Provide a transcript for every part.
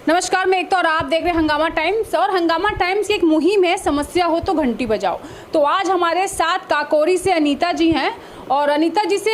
नमस्कार, मैं एक तो और आप देख रहे हैं हंगामा टाइम्स। और हंगामा टाइम्स की एक मुहिम है समस्या हो तो घंटी बजाओ। तो आज हमारे साथ काकोरी से अनीता जी हैं और अनीता जी से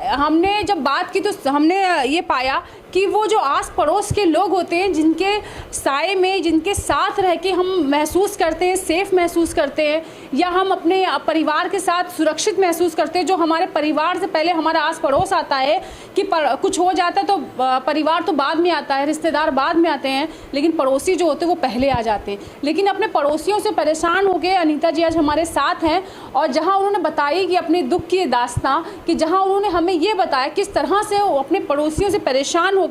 हमने जब बात की तो हमने ये पाया कि वो जो आस पड़ोस के लोग होते हैं जिनके साए में, जिनके साथ रह के हम महसूस करते हैं, सेफ महसूस करते हैं या हम अपने परिवार के साथ सुरक्षित महसूस करते हैं, जो हमारे परिवार से पहले हमारा आस पड़ोस आता है कि कुछ हो जाता है तो परिवार तो बाद में आता है, रिश्तेदार बाद में आते हैं, लेकिन पड़ोसी जो होते हैं वो पहले आ जाते हैं। लेकिन अपने पड़ोसियों से परेशान हो गए अनीता जी आज हमारे साथ हैं और जहाँ उन्होंने बताई कि अपने दुख की दास्तां, कि जहाँ उन्होंने हमें ये बताया किस तरह से वो अपने पड़ोसियों से परेशान होके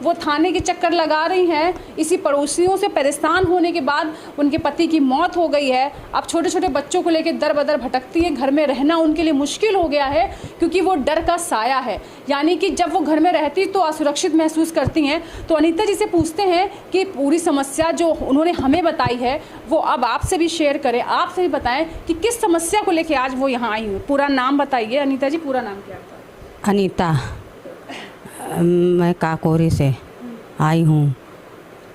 वो थाने के चक्कर लगा रही हैं। इसी पड़ोसियों से परेशान होने के बाद उनके पति की मौत हो गई है। अब छोटे छोटे बच्चों को लेकर दर बदर भटकती हैं, घर में रहना उनके लिए मुश्किल हो गया है क्योंकि वो डर का साया है। यानी कि जब वो घर में रहती तो असुरक्षित महसूस करती हैं। तो अनीता जी से पूछते हैं कि पूरी समस्या जो उन्होंने हमें बताई है वो अब आपसे भी शेयर करें, आपसे भी बताएं कि किस समस्या को लेकर आज वो यहाँ आई हुई। पूरा नाम बताइए अनीता जी, पूरा नाम क्या है? अनीता, मैं काकोरी से आई हूँ।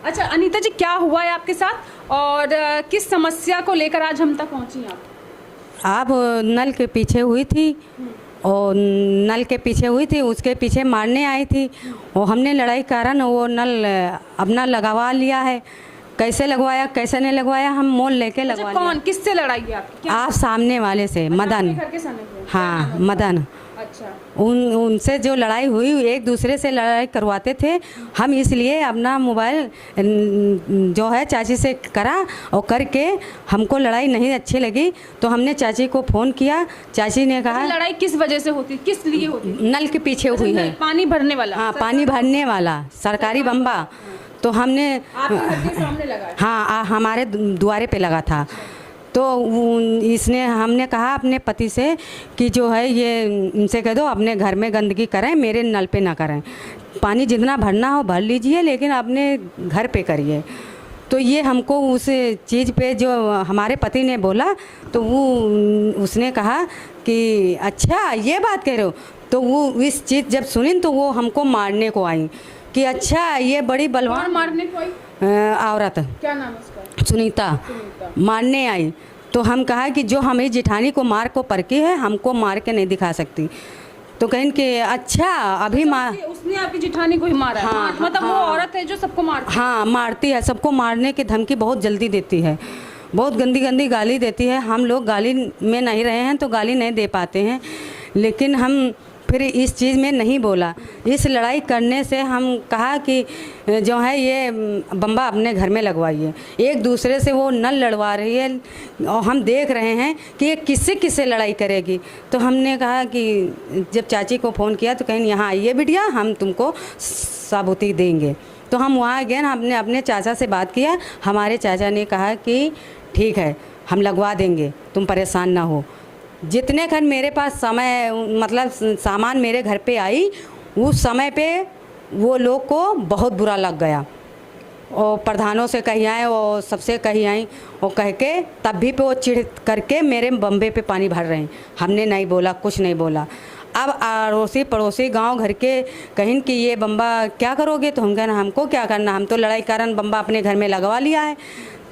अच्छा अनीता जी, क्या हुआ है आपके साथ और किस समस्या को लेकर आज हम तक पहुँची आप? आप नल के पीछे हुई थी और नल के पीछे हुई थी, उसके पीछे मारने आई थी और हमने लड़ाई कारण वो नल अपना लगवा लिया है। कैसे लगवाया कैसे नहीं लगवाया हम मोल लेके लगवा लिया। कौन किससे लड़ाई है आपकी? आप सामने वाले से, मदन। हाँ मदन। अच्छा, उनसे जो लड़ाई हुई, एक दूसरे से लड़ाई करवाते थे हम, इसलिए अपना मोबाइल जो है चाची से करा और करके हमको लड़ाई नहीं अच्छी लगी तो हमने चाची को फ़ोन किया। चाची ने कहा लड़ाई किस वजह से होती, किस लिए होती? नल के पीछे हुई है, पानी भरने वाला। हाँ पानी भरने वाला सरकारी बम्बा। तो हमने आपके घर के सामने लगा? हाँ हमारे द्वारे पे लगा था। तो इसने हमने कहा अपने पति से कि जो है ये इनसे कह दो अपने घर में गंदगी करें, मेरे नल पे ना करें, पानी जितना भरना हो भर लीजिए लेकिन अपने घर पे करिए। तो ये हमको उस चीज़ पे जो हमारे पति ने बोला तो वो उसने कहा कि अच्छा ये बात कह रहे हो। तो वो इस चीज़ जब सुनी तो वो हमको मारने को आई कि अच्छा ये बड़ी बलवान। मारने को आई? औरत, क्या नाम है उसका? सुनीता मारने आई। तो हम कहा कि जो हमें जिठानी को मार को परकी है हमको मार के नहीं दिखा सकती। तो कहें कि अच्छा अभी मार, उसने आपकी जिठानी को ही मारा? हाँ, मतलब हाँ, वो औरत है जो सबको मारती है? हाँ मारती है, सबको मारने की धमकी बहुत जल्दी देती है, बहुत गंदी गंदी गाली देती है। हम लोग गाली में नहीं रहे हैं तो गाली नहीं दे पाते हैं, लेकिन हम फिर इस चीज़ में नहीं बोला। इस लड़ाई करने से हम कहा कि जो है ये बम्बा अपने घर में लगवाइए। एक दूसरे से वो नल लड़वा रही है और हम देख रहे हैं कि ये किससे किससे लड़ाई करेगी। तो हमने कहा कि जब चाची को फ़ोन किया तो कहीं यहाँ आइए बिटिया, हम तुमको सबूती देंगे। तो हम वहाँ गए, हमने अपने चाचा से बात किया। हमारे चाचा ने कहा कि ठीक है हम लगवा देंगे, तुम परेशान ना हो। जितने खन मेरे पास समय मतलब सामान मेरे घर पे आई, उस समय पे वो लोग को बहुत बुरा लग गया और प्रधानों से कही आए और सबसे कही आई और कह के तब भी पे वो चिढ़ करके मेरे बम्बे पे पानी भर रहे हैं। हमने नहीं बोला, कुछ नहीं बोला। अब अड़ोसी पड़ोसी गांव घर के कहीं कि ये बम्बा क्या करोगे? तो हम कहना हमको क्या करना, हम तो लड़ाई कारण बम्बा अपने घर में लगवा लिया है।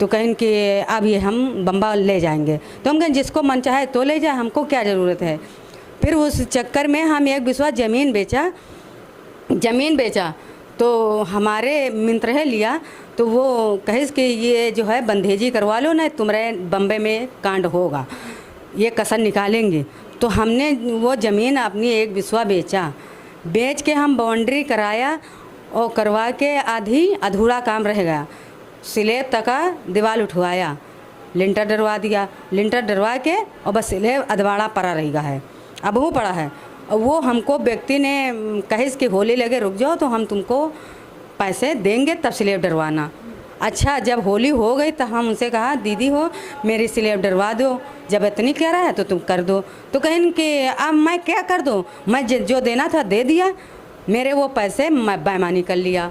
तो कहें कि अब ये हम बम्बा ले जाएंगे। तो हम कहें जिसको मन चाहे तो ले जाए, हमको क्या ज़रूरत है। फिर उस चक्कर में हम एक विश्वास ज़मीन बेचा तो हमारे मित्र लिया तो वो कहे कि ये जो है बंधेजी करवा लो ना, तुम्हारे बम्बे में कांड होगा, ये कसर निकालेंगे। तो हमने वो ज़मीन अपनी एक विश्वा बेच के हम बाउंड्री कराया और करवा के आधी अधूरा काम रह गया। स्लेब तक दीवार उठवाया, लिंटर डरवा दिया, लिंटर डरवा के और बस स्लेब अधवाड़ा पड़ा रहेगा है, अब वो पड़ा है। और वो हमको व्यक्ति ने कहे कि होली लगे रुक जाओ तो हम तुमको पैसे देंगे तब स्लेब डरवाना। अच्छा जब होली हो गई तो हम उनसे कहा दीदी हो मेरी स्लेब डरवा दो, जब इतनी कह रहा है तो तुम कर दो। तो कहें कि अब मैं क्या कर दूँ, मैं जो देना था दे दिया, मेरे वो पैसे मैं बेईमानी कर लिया।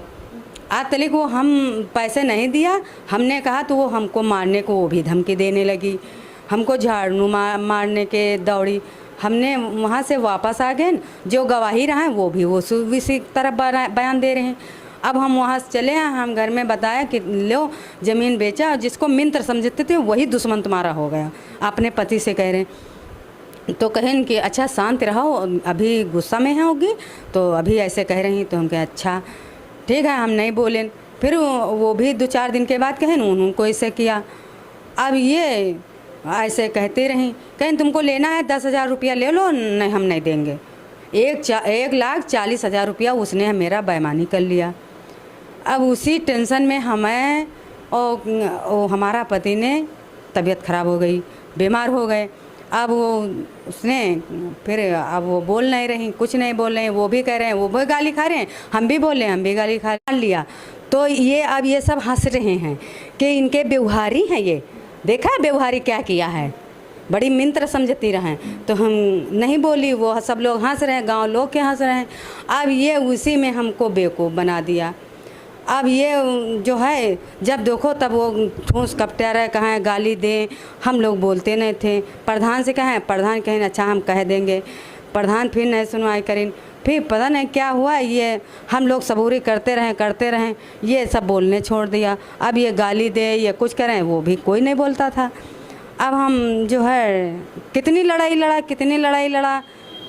आज तक वो हम पैसे नहीं दिया, हमने कहा तो वो हमको मारने को वो भी धमकी देने लगी, हमको झाड़ू मारने के दौड़ी। हमने वहाँ से वापस आ गए, जो गवाही रहा है वो भी वो इसी तरफ बयान दे रहे हैं। अब हम वहाँ से चले हैं, हम घर में बताया कि लो ज़मीन बेचा, और जिसको मित्र समझते थे वही दुश्मन तुम्हारा हो गया। अपने पति से कह रहे हैं, तो कहें कि अच्छा शांत रहो, अभी गुस्सा में होगी तो अभी ऐसे कह रही। तो हम कहे अच्छा ठीक है, हम नहीं बोलें। फिर वो भी 2-4 दिन के बाद कहें उनको ऐसे किया। अब ये ऐसे कहते रहीं, कहें तुमको लेना है 10,000 रुपया ले लो, नहीं हम नहीं देंगे। 1,40,000 रुपया उसने मेरा बेईमानी कर लिया। अब उसी टेंशन में हमें और हमारा पति ने तबीयत ख़राब हो गई, बीमार हो गए। अब वो उसने फिर अब वो बोल नहीं रही, कुछ नहीं बोल रहे हैं, वो भी कह रहे हैं, वो भी गाली खा रहे हैं, हम भी बोल रहे हैं, हम भी गाली खा लिया। तो ये अब ये सब हंस रहे हैं कि इनके व्यवहारी हैं। ये देखा है व्यवहारी क्या किया है, बड़ी मित्र समझती रहें। तो हम नहीं बोली, वो सब लोग हंस रहे हैं, गांव लोग के हंस रहे हैं। अब ये उसी में हमको बेवकूफ़ बना दिया। अब ये जो है जब देखो तब वो ठूस कपटा रहे, कहाँ गाली दें, हम लोग बोलते नहीं थे। प्रधान से कहें, प्रधान कहें अच्छा हम कह देंगे, प्रधान फिर नहीं सुनवाई करें। फिर पता नहीं क्या हुआ, ये हम लोग सबूरी करते रहें, ये सब बोलने छोड़ दिया। अब ये गाली दे, ये कुछ करें, वो भी कोई नहीं बोलता था। अब हम जो है कितनी लड़ाई लड़ा,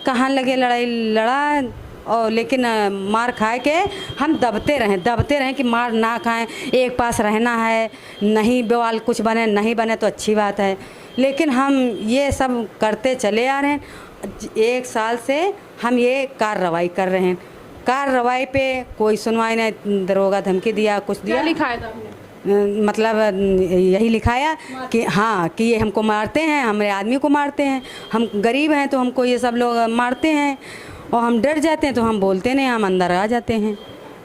कहाँ लगे लड़ाई लड़ा, और लेकिन मार खाए के हम दबते रहें कि मार ना खाएं, एक पास रहना है, नहीं बवाल कुछ बने नहीं बने तो अच्छी बात है। लेकिन हम ये सब करते चले आ रहे हैं। 1 साल से हम ये कार्रवाई कर रहे हैं, कार्रवाई पे कोई सुनवाई नहीं। दरोगा धमकी दिया, कुछ दिया। क्या लिखाया था आपने? मतलब यही लिखाया कि हाँ कि ये हमको मारते हैं, हमारे आदमी को मारते हैं, हम गरीब हैं तो हमको ये सब लोग मारते हैं, और हम डर जाते हैं तो हम बोलते नहीं, हम अंदर आ जाते हैं,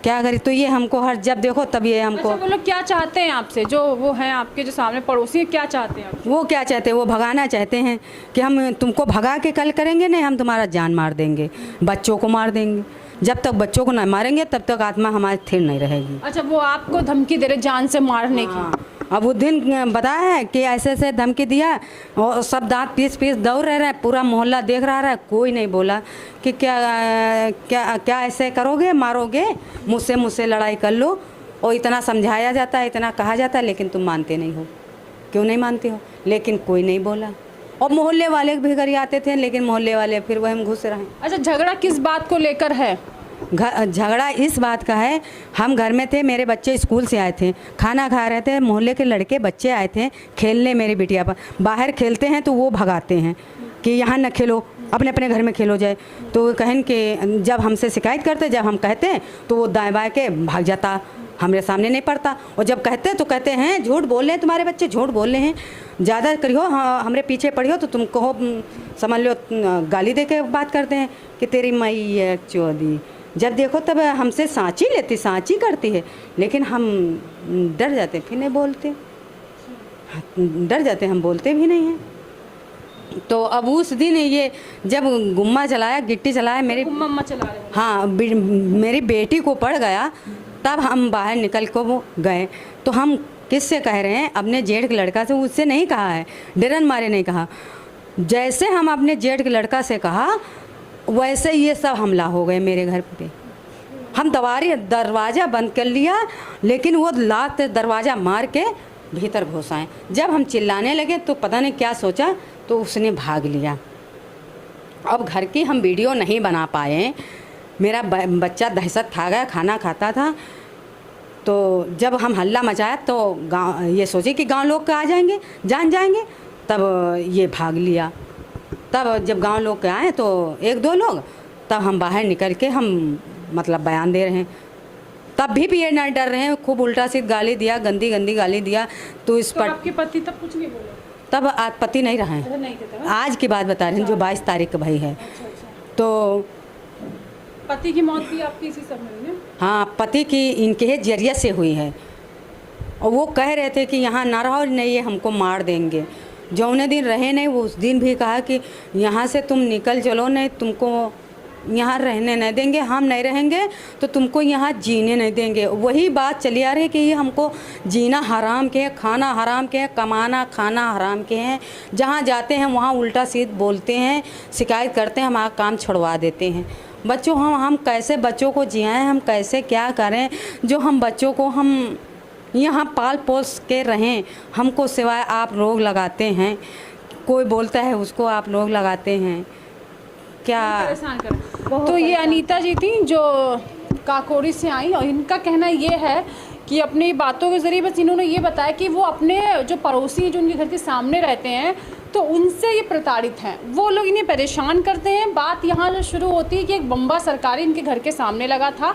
क्या करें। तो ये हमको हर जब देखो तब ये हमको। अच्छा वो लोग क्या चाहते हैं आपसे, जो वो हैं आपके जो सामने पड़ोसी हैं, क्या चाहते हैं आपसे? वो क्या चाहते हैं, वो भगाना चाहते हैं कि हम तुमको भगा के कल करेंगे, नहीं हम तुम्हारा जान मार देंगे, बच्चों को मार देंगे। जब तक बच्चों को नहीं मारेंगे तब तक आत्मा हमारी स्थिर नहीं रहेगी। अच्छा वो आपको धमकी दे रहे जान से मारने की? हाँ, अब वो दिन बताया है कि ऐसे ऐसे धमकी दिया, और सब दांत पीस दौड़ रहे हैं, पूरा मोहल्ला देख रहा है, कोई नहीं बोला कि क्या ऐसे करोगे, मारोगे, मुझसे लड़ाई कर लो। और इतना समझाया जाता है, इतना कहा जाता है, लेकिन तुम मानते नहीं हो। क्यों नहीं मानते हो? लेकिन कोई नहीं बोला। और मोहल्ले वाले भी घर आते थे, लेकिन मोहल्ले वाले फिर वह हम घुस रहे। अच्छा झगड़ा किस बात को लेकर है? झगड़ा इस बात का है, हम घर में थे, मेरे बच्चे स्कूल से आए थे, खाना खा रहे थे, मोहल्ले के लड़के बच्चे आए थे खेलने मेरी बिटिया पर। बाहर खेलते हैं तो वो भगाते हैं कि यहाँ न खेलो, अपने अपने घर में खेलो जाए। तो कहें कि जब हमसे शिकायत करते, जब हम कहते हैं तो वो दाएं बाएं के भाग जाता, हमारे सामने नहीं पड़ता। और जब कहते हैं तो कहते हैं झूठ बोल रहे हैं, तुम्हारे बच्चे झूठ बोल रहे हैं, ज़्यादा करियो, हाँ हमारे पीछे पड़ियो तो तुम कहो, समझ लो गाली दे के बात करते हैं कि तेरी मई चौधी। जब देखो तब हमसे सांची करती है, लेकिन हम डर जाते, फिर नहीं बोलते, डर जाते, हम बोलते भी नहीं हैं। तो अब उस दिन ये जब गुम्मा चलाया, गिट्टी चलाया, मेरी मम्मा चला रहे हैं। हाँ मेरी बेटी को पड़ गया, तब हम बाहर निकल को वो गए। तो हम किससे कह रहे हैं? अपने जेठ के लड़का से, उससे नहीं कहा है, डरन मारे नहीं कहा। जैसे हम अपने जेठ के लड़का से कहा, वैसे ये सब हमला हो गए मेरे घर पे। हम दरवाज़ा बंद कर लिया, लेकिन वो लात दरवाज़ा मार के भीतर घुस आए। जब हम चिल्लाने लगे तो पता नहीं क्या सोचा, तो उसने भाग लिया। अब घर की हम वीडियो नहीं बना पाए, मेरा बच्चा दहशत खा गया, खाना खाता था। तो जब हम हल्ला मचाया तो गाँव ये सोचे कि गांव लोग आ जाएंगे, जान जाएंगे, तब ये भाग लिया। तब जब गांव लोग के आए तो 1-2 लोग, तब हम बाहर निकल के हम मतलब बयान दे रहे हैं। तब भी ये ना डर रहे हैं, खूब उल्टा सीध गाली दिया, गंदी गाली दिया। तो इस पर आपके पति तब कुछ नहीं बोले? तब आज पति नहीं रहे हैं, नहीं थे। आज की बात बता रहे हैं, जो 22 तारीख का भाई है। तो पति की मौत भी आपकी इसी समय में? हाँ, पति की इनके जरिए से हुई है। और वो कह रहे थे कि यहाँ ना रहो, नहीं ये हमको मार देंगे। जौने दिन रहे नहीं, वो उस दिन भी कहा कि यहाँ से तुम निकल चलो, नहीं तुमको यहाँ रहने नहीं देंगे, हम नहीं रहेंगे तो तुमको यहाँ जीने नहीं देंगे। वही बात चली आ रही है कि ये हमको जीना हराम के है, खाना हराम के है, कमाना खाना हराम के हैं। जहाँ जाते हैं वहाँ उल्टा सीध बोलते हैं, शिकायत करते हैं, हमारा काम छुड़वा देते हैं। बच्चों हम कैसे बच्चों को जियाएं, हम कैसे क्या करें, जो हम बच्चों को हम यहाँ पाल पोस के रहें, हमको सिवाय आप रोग लगाते हैं, कोई बोलता है उसको आप लोग लगाते हैं क्या। परेशान कर। तो ये अनीता जी थी जो काकोरी से आई, और इनका कहना ये है कि अपनी बातों के ज़रिए बस इन्होंने ये बताया कि वो अपने जो पड़ोसी जो उनके घर के सामने रहते हैं तो उनसे ये प्रताड़ित हैं, वो लोग इन्हें परेशान करते हैं। बात यहाँ जो शुरू होती है कि एक बम्बा सरकारी इनके घर के सामने लगा था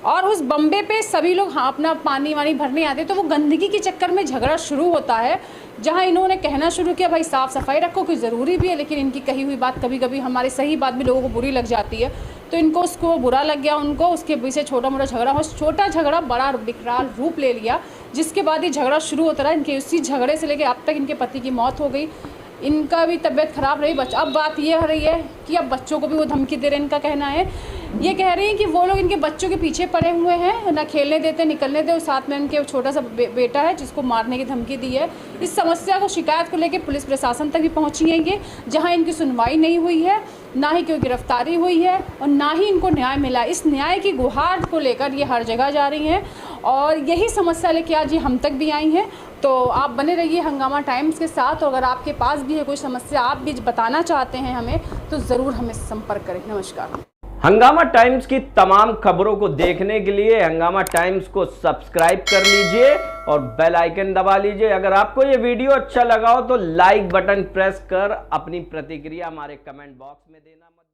और उस बम्बे पे सभी लोग हाँ अपना पानी वानी भरने आते, तो वो गंदगी के चक्कर में झगड़ा शुरू होता है, जहाँ इन्होंने कहना शुरू किया भाई साफ़ सफाई रखो, कोई ज़रूरी भी है, लेकिन इनकी कही हुई बात कभी कभी हमारी सही बात भी लोगों को बुरी लग जाती है, तो इनको उसको बुरा लग गया उनको, उसके पीछे छोटा मोटा झगड़ा हो, छोटा झगड़ा बड़ा विकराल रूप ले लिया, जिसके बाद ये झगड़ा शुरू होता रहा। इनके उसी झगड़े से लेकर अब तक इनके पति की मौत हो गई, इनका भी तबीयत ख़राब रही। अब बात ये हो रही है कि अब बच्चों को भी वो धमकी दे रहे हैं। इनका कहना है, ये कह रही हैं कि वो लोग इनके बच्चों के पीछे पड़े हुए हैं, ना खेलने देते निकलने दे, और साथ में उनके छोटा सा बेटा है जिसको मारने की धमकी दी है। इस समस्या को शिकायत को लेकर पुलिस प्रशासन तक भी पहुंची है ये, जहां इनकी सुनवाई नहीं हुई है, ना ही कोई गिरफ्तारी हुई है और ना ही इनको न्याय मिला। इस न्याय की गुहार को लेकर ये हर जगह जा रही हैं और यही समस्या लेके आज ये हम तक भी आई हैं। तो आप बने रहिए हंगामा टाइम्स के साथ, और अगर आपके पास भी है कोई समस्या आप भी बताना चाहते हैं हमें, तो ज़रूर हमें संपर्क करें। नमस्कार। हंगामा टाइम्स की तमाम खबरों को देखने के लिए हंगामा टाइम्स को सब्सक्राइब कर लीजिए और बेल आइकन दबा लीजिए। अगर आपको ये वीडियो अच्छा लगा हो तो लाइक बटन प्रेस कर अपनी प्रतिक्रिया हमारे कमेंट बॉक्स में देना मत